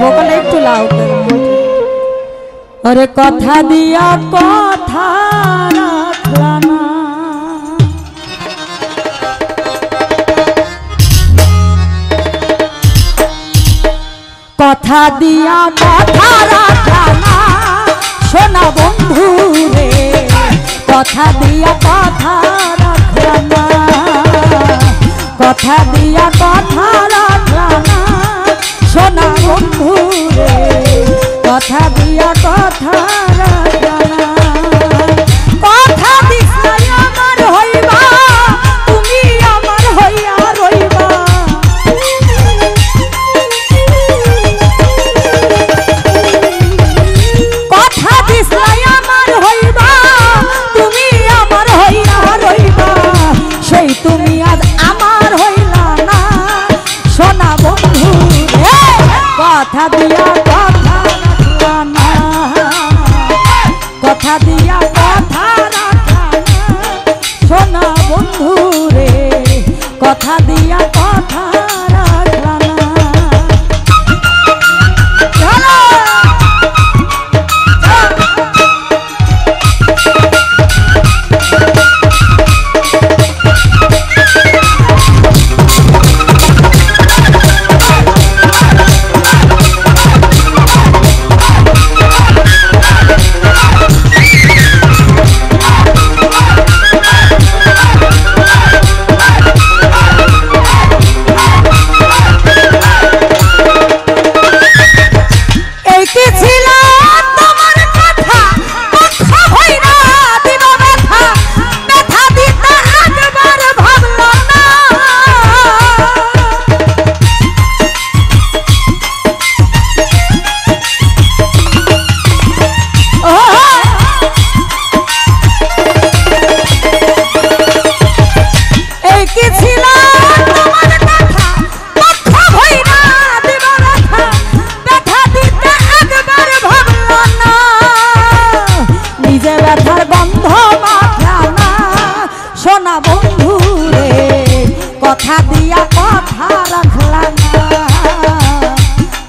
ভোকালে একটু লাউড ওরে কথা দিয়া কথা রাখলা না কথা দিয়া কথা রাখলা না সোনা বন্ধু রে কথা দিয়া কথা রাখলা না কথা দিয়া কথা রাখলা না সোনা বন্ধু রে কথা দিয়া কথা রাখলা না কথা দিছাই আমার হইবা তুমি আমার হইয়া রইবা কথা দিছাই আমার হইবা তুমি আমার হইয়া রইবা সেই তুমি আজ আমার হইলা না সোনা বন্ধু রে কথা দিয়া কথা রাখলা না কথা দিয়া কথা রাখলা না সোনা বন্ধু রে কথা দিয়া কথা রাখলা না সোনা বন্ধু রে কথা দিয়া কথা রাখলা না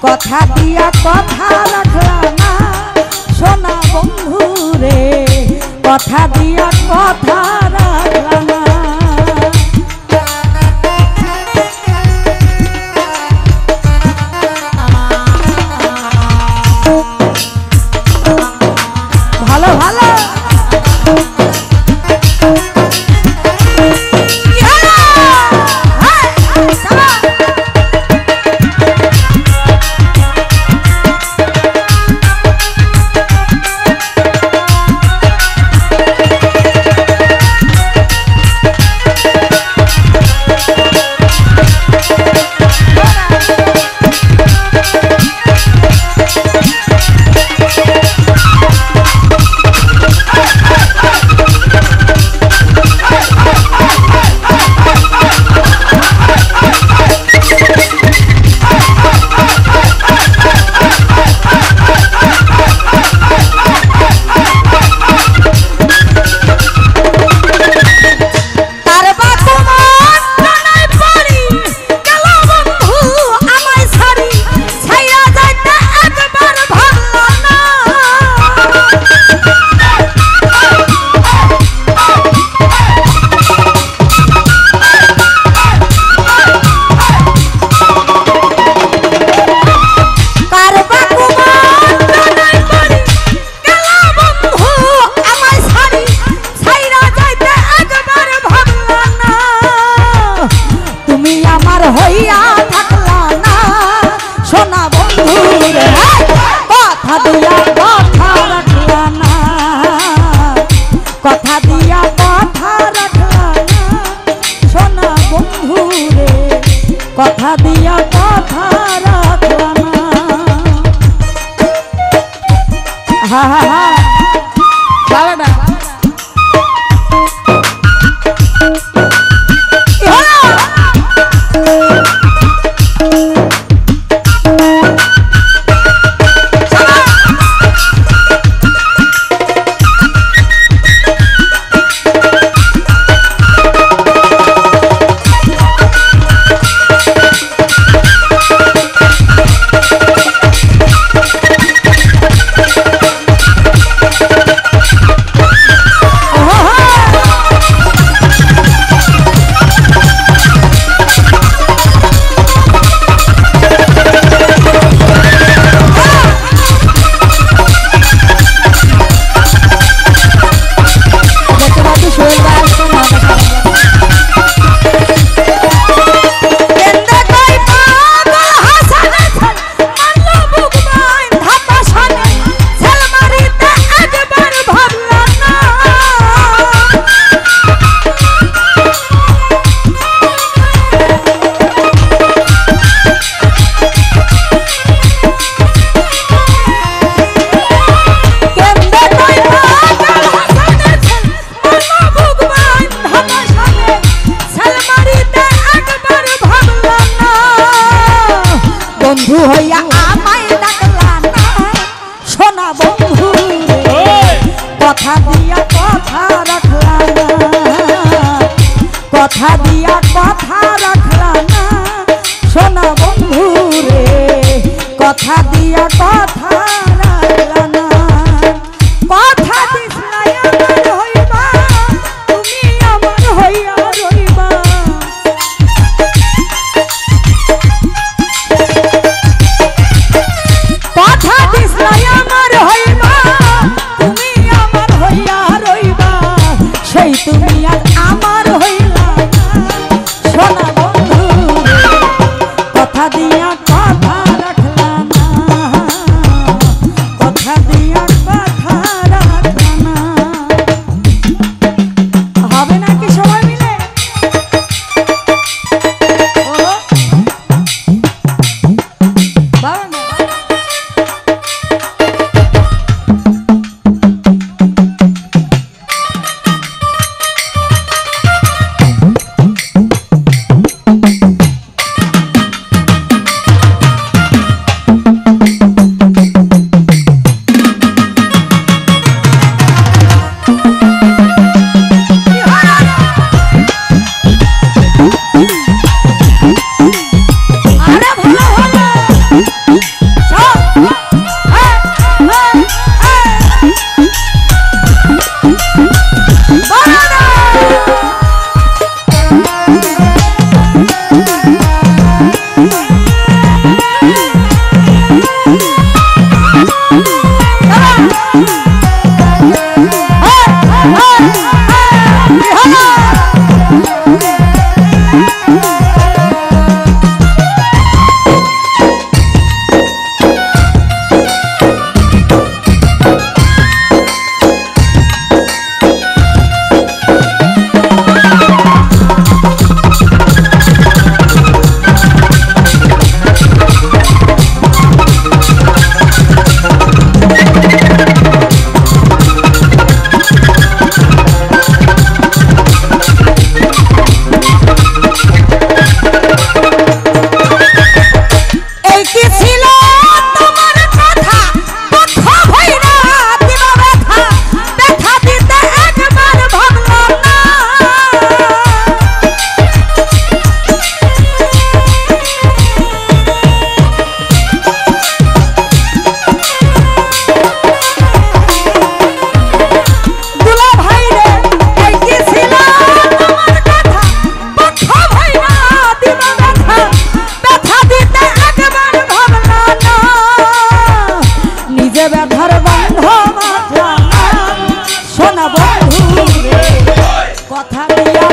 কথা দিয়া কথা রাখলা না সোনা বন্ধু রে কথা দিয়া কথা রাখলা না ভালো ভালো কথা দিয়া কথা রাখলা না, কথা দিয়া কথা রাখলা না সোনা বন্ধু রে, কথা দিয়া কথা রাখলা না। কথা দিছলাই আমার হইবা, তুমি আমার হইয়া রইবা। কথা দিছলাই আমার হইবা, তুমি আমার হইয়া রইবা। সেই তুমি আর আমার হইলা না সোনা বন্ধু রে, কথা দিয়া কথা রাখলা না, কথা দিয়া কথা রাখলা না। হবে নাকি সবাই মিলে? ও বাবা না ব্যথার বন্ধ মাত্রা সোনা বন্ধু রে, কথা দিয়া